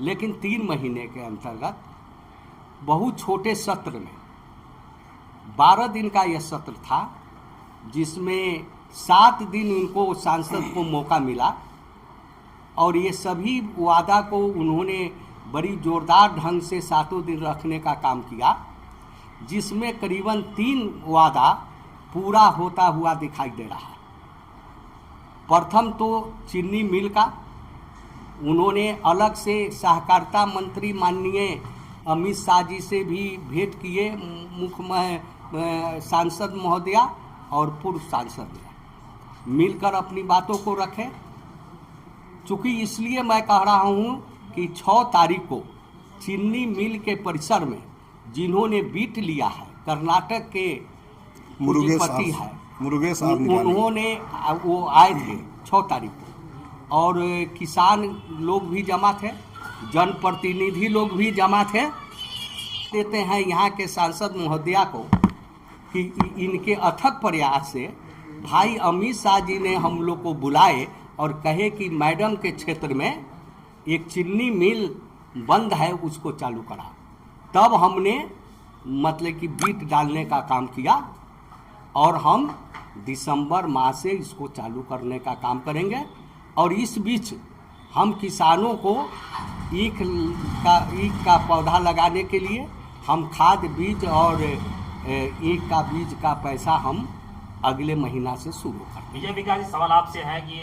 लेकिन 3 महीने के अंतर्गत बहुत छोटे सत्र में 12 दिन का यह सत्र था, जिसमें 7 दिन उनको सांसद को मौका मिला और ये सभी वादा को उन्होंने बड़ी जोरदार ढंग से 7 दिन रखने का काम किया, जिसमें करीबन 3 वादा पूरा होता हुआ दिखाई दे रहा है। प्रथम तो चीनी मिल का उन्होंने अलग से सहकारिता मंत्री माननीय अमित शाह जी से भी भेंट किए, मुख्य सांसद महोदया और पूर्व सांसद मिलकर अपनी बातों को रखें। चूँकि इसलिए मैं कह रहा हूँ कि 6 तारीख को चीनी मिल के परिसर में जिन्होंने बीट लिया है, कर्नाटक के पूंजीपति है, उन्होंने वो आए थे 6 तारीख को, और किसान लोग भी जमा थे, जनप्रतिनिधि लोग भी जमा थे। देते हैं यहाँ के सांसद महोदया को कि इनके अथक प्रयास से भाई अमित शाह जी ने हम लोग को बुलाए और कहे कि मैडम के क्षेत्र में एक चीनी मिल बंद है, उसको चालू करा। तब हमने मतलब कि बीट डालने का काम किया और हम दिसंबर माह से इसको चालू करने का काम करेंगे। और इस बीच हम किसानों को ईख का पौधा लगाने के लिए हम खाद बीज और ईख का बीज का पैसा हम अगले महीना से शुरू करेंगे। विजय विकास जी, सवाल आपसे है कि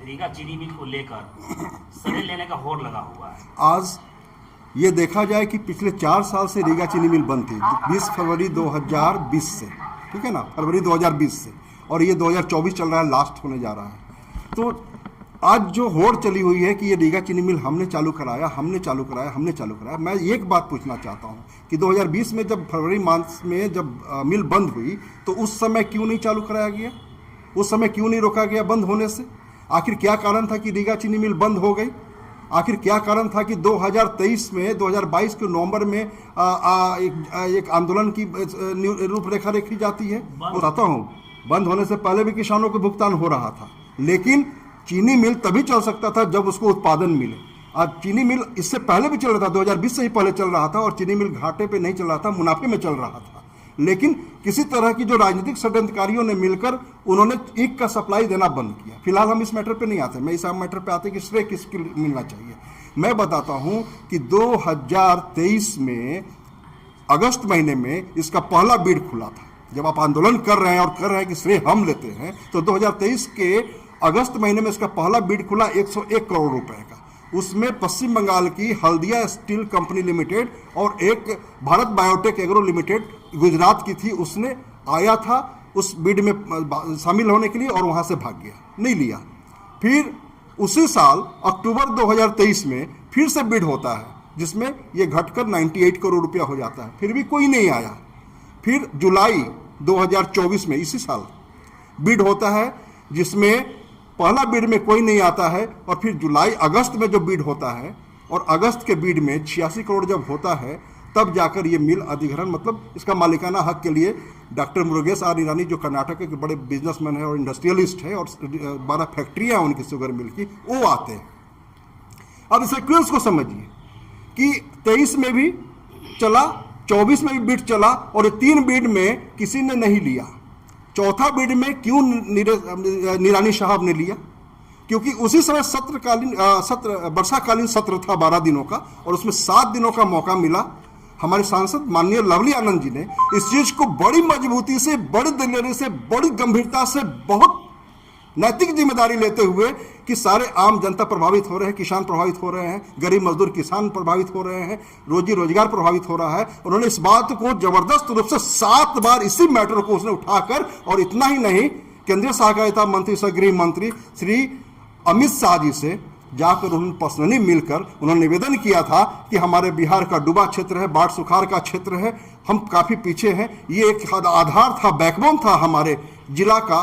रीगा चीनी मिल को लेकर सरे लेने का होड़ लगा हुआ है। आज ये देखा जाए कि पिछले 4 साल से रीगा चीनी मिल बंद थी, 20 फरवरी 2020 से, ठीक है ना, फरवरी 2020 से, और ये 2024 चल रहा है, लास्ट होने जा रहा है। तो आज जो होड़ चली हुई है कि ये रीगा चीनी मिल हमने चालू कराया, मैं एक बात पूछना चाहता हूँ कि 2020 में जब फरवरी मास में जब मिल बंद हुई तो उस समय क्यों नहीं चालू कराया गया, उस समय क्यों नहीं रोका गया बंद होने से? आखिर क्या कारण था कि रीगा चीनी मिल बंद हो गई? आखिर क्या कारण था कि 2023 में 2022 के नवंबर में एक आंदोलन की रूपरेखा देखी जाती है? बताता हूँ, बंद होने से पहले भी किसानों को भुगतान हो रहा था, लेकिन चीनी मिल तभी चल सकता था जब उसको उत्पादन मिले। आज चीनी मिल इससे पहले भी चल रहा था, 2020 से ही पहले चल रहा था, और चीनी मिल घाटे पे नहीं चल रहा था, मुनाफे में चल रहा था। लेकिन किसी तरह की जो राजनीतिक षड्यंत्रकारियों ने मिलकर उन्होंने ईख का सप्लाई देना बंद किया। फिलहाल हम इस मैटर पे नहीं आते, मैं इस मैटर पे आते कि श्रेय किसको मिलना चाहिए। मैं बताता हूं कि 2023 में अगस्त महीने में इसका पहला बिड खुला था। जब आप आंदोलन कर रहे हैं और कर रहे हैं कि श्रेय हम लेते हैं, तो 2023 के अगस्त महीने में इसका पहला बिड खुला 101 करोड़ रुपए का। उसमें पश्चिम बंगाल की हल्दिया स्टील कंपनी लिमिटेड और एक Bharat biotech agro limited Gujarat की थी, उसने आया था उस बिड में शामिल होने के लिए और वहां से भाग गया, नहीं लिया। फिर उसी साल अक्टूबर 2023 में फिर से बिड होता है, जिसमें ये घटकर 98 करोड़ रुपया हो जाता है, फिर भी कोई नहीं आया। फिर जुलाई 2024 में इसी साल बिड होता है, जिसमें पहला बिड में कोई नहीं आता है, और फिर जुलाई अगस्त में जो बिड होता है, और अगस्त के बिड में 86 करोड़ जब होता है, तब जाकर ये मिल अधिग्रहण, मतलब इसका मालिकाना हक के लिए डॉक्टर मुरुगेश आर ईरानी, जो कर्नाटक के बड़े बिजनेसमैन है और इंडस्ट्रियलिस्ट है, और 12 फैक्ट्रियाँ हैं उनकी शुगर मिल की, वो आते हैं। अब इस सीक्वेंस को समझिए कि 23 में भी चला, 24 में भी बिड चला, और 3 बिड में किसी ने नहीं लिया। चौथा बिड में क्यों निरानी साहब ने लिया? क्योंकि उसी समय वर्षाकालीन सत्र था 12 दिनों का, और उसमें 7 दिनों का मौका मिला। हमारे सांसद माननीय लवली आनंद जी ने इस चीज को बड़ी मजबूती से, बड़ी दिलेरी से, बड़ी गंभीरता से, बहुत नैतिक जिम्मेदारी लेते हुए कि सारे आम जनता प्रभावित हो रहे हैं, किसान प्रभावित हो रहे हैं, गरीब मजदूर किसान प्रभावित हो रहे हैं, रोजी रोजगार प्रभावित हो रहा है। उन्होंने इस बात को जबरदस्त रूप से 7 बार इसी मैटर को उसने उठाकर, और इतना ही नहीं, केंद्रीय सहकारिता मंत्री से गृह मंत्री श्री अमित शाह जी से जाकर उन्होंने पर्सनली मिलकर उन्होंने निवेदन किया था कि हमारे बिहार का डूबा क्षेत्र है, बाढ़ सुखाड़ का क्षेत्र है, हम काफ़ी पीछे हैं। ये एक आधार था, बैकबोन था हमारे जिला का,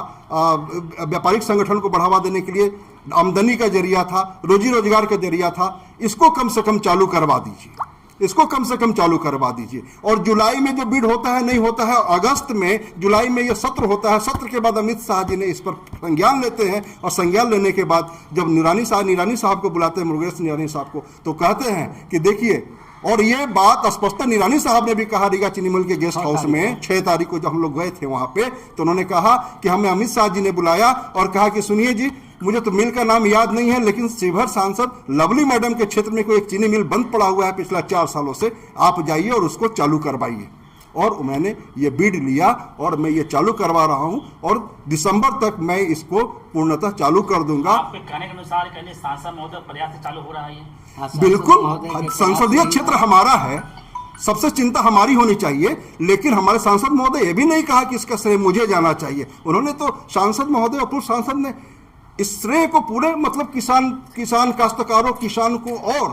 व्यापारिक संगठन को बढ़ावा देने के लिए आमदनी का जरिया था, रोजी रोजगार का जरिया था, इसको कम से कम चालू करवा दीजिए। इसको कम से कम चालू करवा दीजिए। और जुलाई में जो बिड होता है नहीं होता है, अगस्त में जुलाई में ये सत्र होता है, सत्र के बाद अमित शाह जी ने इस पर संज्ञान लेते हैं, और संज्ञान लेने के बाद जब निरानी साहब को बुलाते हैं, मुरुगेश निरानी साहब को, तो कहते हैं कि देखिए, और ये बात स्पष्ट निरानी साहब ने भी कहा रीगा चीनी मिल के गेस्ट हाउस में 6 तारीख को जब हम लोग गए थे वहां पे, तो उन्होंने कहा कि हमें अमित शाह जी ने बुलाया और कहा कि सुनिए जी, मुझे तो मिल का नाम याद नहीं है, लेकिन शिवहर सांसद लवली मैडम के क्षेत्र में कोई एक चीनी मिल बंद पड़ा हुआ है पिछला 4 सालों से, आप जाइए और उसको चालू करवाइए। और मैंने ये बीड लिया और मैं ये चालू करवा रहा हूं, और दिसंबर तक मैं इसको पूर्णतः चालू कर दूंगा। आपके कहने के अनुसार कहने सांसद महोदय प्रयास से चालू हो रहा है ये? बिल्कुल, संसदीय क्षेत्र हमारा है, सबसे चिंता हमारी होनी चाहिए, लेकिन हमारे सांसद महोदय ये भी नहीं कहा कि इसका श्रेय मुझे जाना चाहिए। उन्होंने तो, सांसद महोदय और पूर्व सांसद ने इस श्रेय को पूरे मतलब किसान काश्तकारों, किसान को और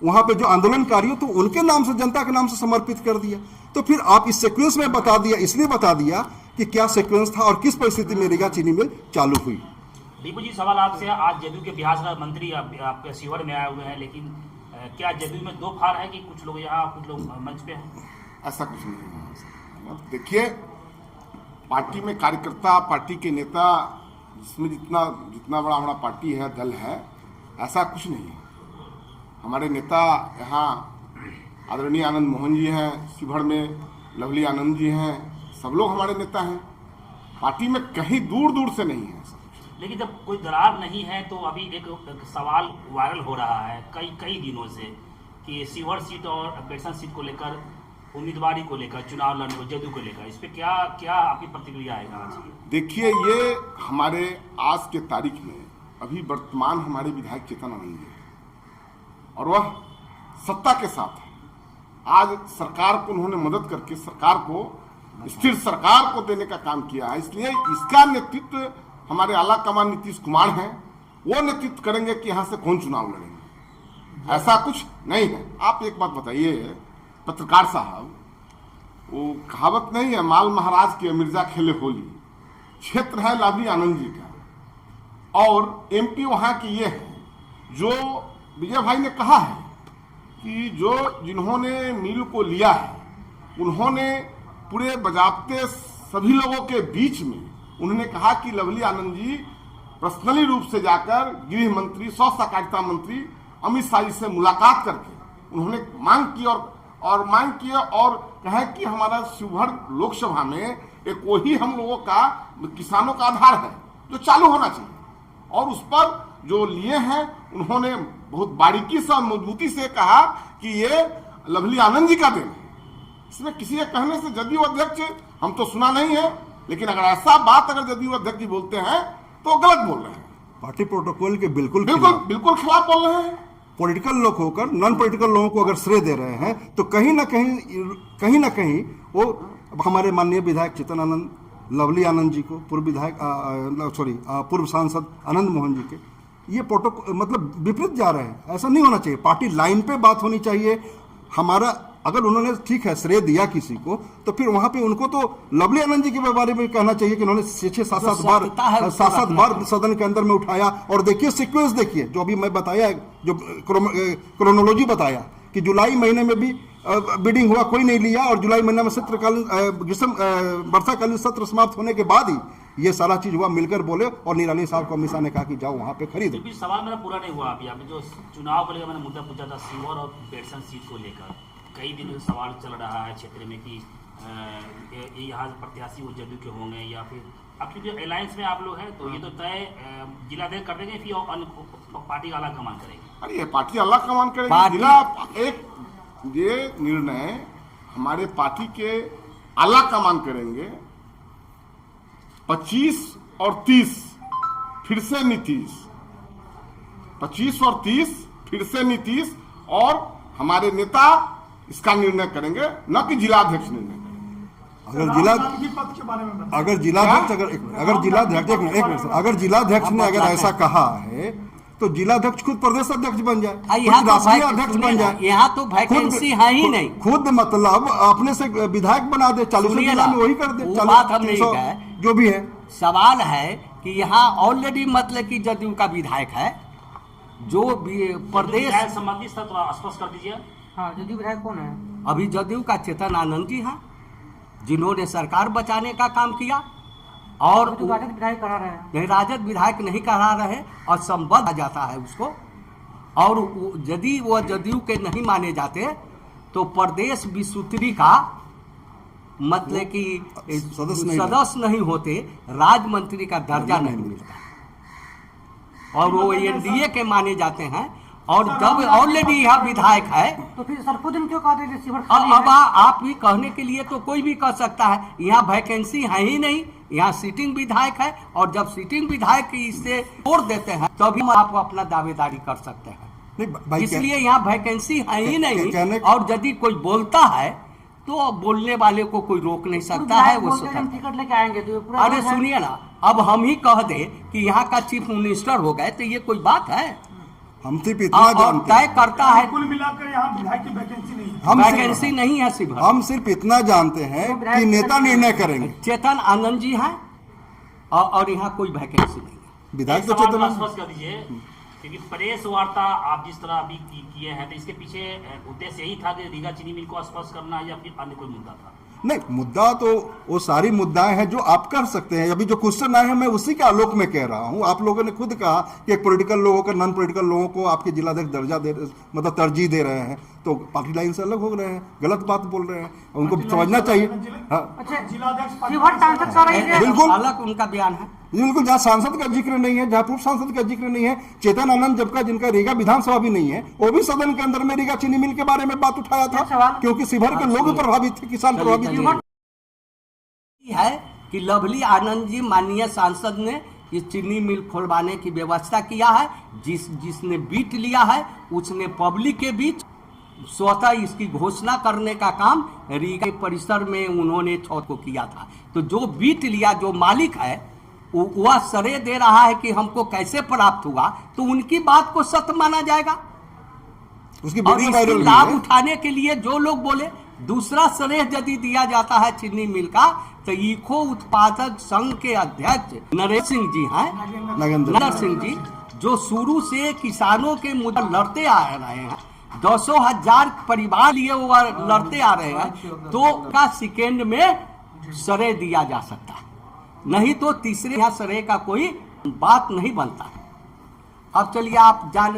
वहां पे जो आंदोलनकारियों, तो उनके नाम से, जनता के नाम से समर्पित कर दिया। तो फिर आप इस सीक्वेंस में बता दिया, इसलिए बता दिया कि क्या सीक्वेंस था और किस परिस्थिति में रीगा चीनी मिल चालू हुई। दीपू जी, सवाल आपसे, आज जदयू के बिहार मंत्री आपके शिवहर में आए हुए हैं, लेकिन क्या जदयू में 2 फाड़ है कि कुछ लोग यहाँ, कुछ लोग मंच पे हैं? ऐसा कुछ नहीं है। देखिए, पार्टी में कार्यकर्ता, पार्टी के नेता, जिसमें जितना बड़ा हमारा पार्टी है, दल है, ऐसा कुछ नहीं है। हमारे नेता यहाँ आदरणीय आनंद मोहन जी हैं, शिवहर में लवली आनंद जी हैं, सब लोग हमारे नेता हैं। पार्टी में कहीं दूर दूर से नहीं है। लेकिन जब कोई दरार नहीं है, तो अभी एक सवाल वायरल हो रहा है कई दिनों से कि शिवहर सीट और बेरसन सीट को लेकर, उम्मीदवारी को लेकर, चुनाव लड़ने को, जदयू को लेकर, इस पे क्या आपकी प्रतिक्रिया है आज? देखिए, ये हमारे आज के तारीख में अभी वर्तमान हमारे विधायक चेतन आनंद जी है और वह सत्ता के साथ है। आज सरकार को उन्होंने मदद करके सरकार को, स्थिर सरकार को देने का काम किया है, इसलिए इसका नेतृत्व हमारे आला कमान नीतीश कुमार हैं, वो नेतृत्व करेंगे कि यहाँ से कौन चुनाव लड़ेंगे। ऐसा कुछ नहीं है। आप एक बात बताइए पत्रकार साहब, वो कहावत नहीं है, माल महाराज के मिर्जा खेले होली, क्षेत्र है लवली आनंद जी का और एमपी वहाँ की ये है, जो विजय भाई ने कहा है कि जिन्होंने मिल को लिया है, उन्होंने पूरे बजाबते सभी लोगों के बीच में उन्होंने कहा कि लवली आनंद जी पर्सनली रूप से जाकर गृह मंत्री, स्वास्थ्य सहकारिता मंत्री अमित शाह जी से मुलाकात करके उन्होंने मांग की और कहा कि हमारा शिवहर लोकसभा में एक वही हम लोगों का, किसानों का आधार है जो चालू होना चाहिए, और उस पर जो लिए हैं उन्होंने बहुत बारीकी से और मजबूती से कहा कि ये लवली आनंद जी का देन है। इसमें किसी के कहने से जदयू अध्यक्ष हम तो सुना नहीं है, लेकिन अगर ऐसा बात अगर जदयू अध्यक्ष जी बोलते हैं तो गलत बोल रहे हैं, पार्टी प्रोटोकॉल के बिल्कुल खिलाफ बोल रहे हैं। पॉलिटिकल लोग होकर नॉन पॉलिटिकल लोगों को अगर श्रेय दे रहे हैं, तो कहीं ना कहीं वो हमारे माननीय विधायक चेतन आनंद, लवली आनंद जी को, पूर्व सांसद आनंद मोहन जी के, ये प्रोटोकॉल मतलब विपरीत जा रहे हैं। ऐसा नहीं होना चाहिए। पार्टी लाइन पे बात होनी चाहिए। हमारा, अगर उन्होंने ठीक है श्रेय दिया किसी को, तो फिर वहां पे उनको तो लवली आनंद जी के बारे में कहना चाहिए कि उन्होंने 6-7 बार सदन के अंदर में उठाया। और देखिए सीक्वेंस, देखिए जो अभी मैं बताया, जो क्रोनोलॉजी बताया कि जुलाई महीने में भी बिडिंग हुआ, कोई नहीं लिया, और जुलाई महीने में वर्षाकालीन सत्र समाप्त होने के बाद ही ये सारा चीज हुआ। मिलकर बोले और निरानी साहब को अमित शाह ने कहा कि जाओ वहां पे खरीदो। सवाल मेरा पूरा नहीं हुआ। अभी आपने जो चुनाव को लेकर मैंने मुद्दा पूछा था, शिवहर और बेरसन सीट को लेकर कई दिन सवाल चल रहा है क्षेत्र में कि यहाँ प्रत्याशी वो जदयू के होंगे या फिर अब क्योंकि अलायंस में आप लोग हैं, तो ये तो तय जिलाध्यक्ष कर देंगे, फिर पार्टी आला कमान करेगी। अरे ये पार्टी आला कमान करेगी, जिला एक ये निर्णय हमारे पार्टी के आला कमान करेंगे। 25 और 30 फिर से नीतीश, 25 और 30 फिर से नीतीश, और हमारे नेता इसका निर्णय करेंगे, न कि जिलाध्यक्ष निर्णय करेंगे। अगर जिलाध्यक्ष ने अगर ऐसा कहा है, तो जिलाध्यक्ष खुद प्रदेश अध्यक्ष बन जाए, राष्ट्रीय अध्यक्ष बन जाए। यहाँ तो वैकेंसी है ही नहीं, खुद मतलब अपने से विधायक बना दे, 40 जिला में वही कर दे, बात हम नहीं कहे, जो भी है। सवाल है कि यहाँ ऑलरेडी मतलब कि जदयू का विधायक है, जो प्रदेश संबंधी स्पष्ट कर दीजिए। हाँ, जदयू विधायक कौन है? अभी जदयू का चेतन आनंद जी हैं, जिन्होंने सरकार बचाने का काम किया। और अभी तो राजद विधायक करा रहे हैं। नहीं, राजद विधायक नहीं करा रहे और संबद्ध आ जाता है उसको। और यदि वो जदयू के नहीं माने जाते तो प्रदेश विसूत्री का मतलब कि सदस्य नहीं होते, राज्य मंत्री का दर्जा नहीं मिलता, और वो एनडीए के माने जाते हैं। और जब ऑलरेडी यहाँ विधायक है तो फिर सरफुद्दीन क्यों कहते हैं शिवर अब आप भी कहने के लिए तो कोई भी कह सकता है, यहाँ वैकेंसी है ही नहीं, यहाँ सिटिंग विधायक है। और जब सिटिंग विधायक इससे छोड़ देते हैं तभी हम आप अपना दावेदारी कर सकते हैं। इसलिए यहाँ वैकेंसी है ही नहीं। और यदि कोई बोलता है तो बोलने वाले को कोई रोक नहीं सकता है। वो टिकट लेके आएंगे तो पूरा। अरे सुनिए ना, अब हम ही कह दे कि यहाँ का चीफ मिनिस्टर हो गए तो ये कोई बात है? हम सिर्फ इतना जानते तय करता है, कुल मिलाकर यहाँ विधायक की वैकेंसी नहीं है। वैकेंसी नहीं है सिर्फ। हम सिर्फ इतना जानते हैं कि नेता निर्णय करेंगे। चेतन आनंद जी हैं और यहाँ कोई वैकेंसी नहीं है। विधायक तो एक सवाल चेतन को स्पष्ट कर दीजिए, क्योंकि प्रेस वार्ता आप जिस तरह अभी किए हैं तो इसके पीछे उद्देश्य यही था कि रीगा चीनी मिल को स्पष्ट करना या फिर अन्य कोई मुद्दा था? नहीं, मुद्दा तो वो सारी मुद्दाएं हैं जो आप कर सकते हैं। अभी जो क्वेश्चन आए हैं मैं उसी के आलोक में कह रहा हूं। आप लोगों ने खुद कहा कि एक पॉलिटिकल लोगों को नॉन पॉलिटिकल लोगों को आपके जिलाध्यक्ष दर्जा दे मतलब तरजीह दे रहे हैं, तो पार्टी लाइन से अलग हो रहे हैं, गलत बात बोल रहे हैं, उनको समझना चाहिए। अच्छा, जिलाध्यक्ष शिवर सांसद कर रही है। बिल्कुल अलग उनका बयान है। बिल्कुल, जहाँ सांसद का जिक्र नहीं है, जहाँ पूर्व सांसद का जिक्र नहीं है। चेतन आनंद जबका जिनका रीगा विधानसभा भी नहीं है, वो भी सदन के अंदर में रीगा चीनी मिल के बारे में बात उठाया था, क्योंकि शिवहर के लोग प्रभावित थे, किसान प्रभावित थे। है कि लवली आनंद जी माननीय सांसद ने इस चीनी मिल खोलवाने की व्यवस्था किया है। जिसने बीट लिया है उसने पब्लिक के बीच स्वतः इसकी घोषणा करने का काम रीगा परिसर में उन्होंने 6 को किया था। तो जो बीट लिया, जो मालिक है, वह सरे दे रहा है कि हमको कैसे प्राप्त हुआ, तो उनकी बात को सत्य माना जाएगा। उसकी और वीडियो इसकी वायरल हुई लाभ है। उठाने के लिए जो लोग बोले, दूसरा श्रेय यदि दिया जाता है चीनी मिल का, तो ईखो उत्पादक संघ के अध्यक्ष नरेश सिंह जी हैं, नरेंद्र सिंह जी, जो शुरू से किसानों के मुद्दे लड़ते आ रहे हैं, 200,000 परिवार लिए वो लड़ते आ रहे हैं, तो का सेकेंड में श्रेय दिया जा सकता है, नहीं तो तीसरे यहाँ श्रेय का कोई बात नहीं बनता है। अब चलिए आप जान